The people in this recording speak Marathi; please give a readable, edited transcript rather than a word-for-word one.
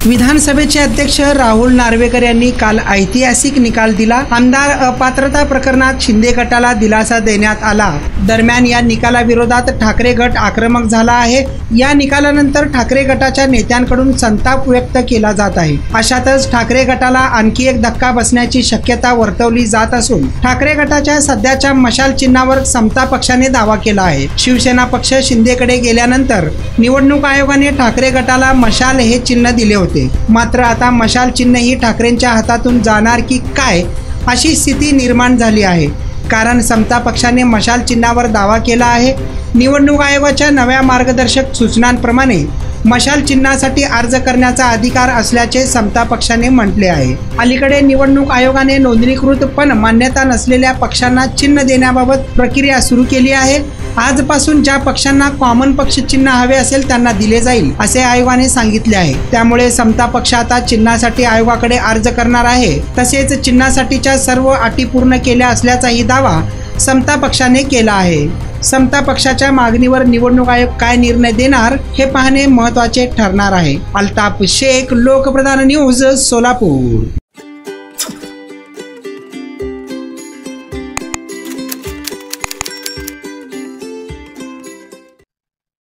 विधानसभेचे अध्यक्ष राहुल नार्वेकर यांनी काल ऐतिहासिक निकाल दिला। आमदार अपात्रता प्रकरणात शिंदे गटाला दिलासा देण्यात आला। दरम्यान या निकालाविरोधात ठाकरे गट आक्रमक झाला आहे। या निकालानंतर ठाकरे गटाच्या नेत्यांकडून संताप व्यक्त केला जात आहे। अशातच ठाकरे गटाला आणखी एक धक्का बसण्याची शक्यता वर्तवली जात असून ठाकरे गटाच्या सध्याच्या मशाल चिन्हावर समता पक्षाने दावा केला आहे। शिवसेना पक्ष शिंदेकडे गेल्यानंतर निवडणूक आयोगाने ठाकरे गटाला मशाल हे चिन्ह दिले होते। मात्र आता मशाल चिन्ह ही ठाकरेंच्या हातातून जाणार की काय अशी स्थिती निर्माण झाली आहे। कारण समता पक्षाने मशाल चिन्हावर दावा केला आहे। निवडणूक आयोगाच्या नव्या मार्गदर्शक सूचनांप्रमाणे मशाल चिन्हासाठी अर्ज करण्याचा अधिकार असल्याचे समता पक्षाने म्हटले आहे। अलीकडे निवडणूक आयोगाने नोंदणीकृत पण मान्यता नसलेल्या पक्षांना चिन्ह देण्याबाबत प्रक्रिया सुरू केली आहे। आजपासून ज्या पक्षांना कॉमन पक्ष चिन्ह हवे असेल त्यांना दिले जाईल असे आयोगाने सांगितले आहे। त्यामुळे समता पक्ष आता चिन्हासाठी आयोगाकडे अर्ज करणार आहे। तसेच चिन्हासाठीच्या सर्व अटी पूर्ण केल्या असल्याचाही दावा समता पक्षाने केला आहे। समता पक्षाच्या मागणीवर निवडणूक आयोग काय निर्णय देणार हे पाहणे महत्त्वाचे ठरणार आहे। अल्ताफ शेख, लोकप्रधान न्यूज, सोलापूर।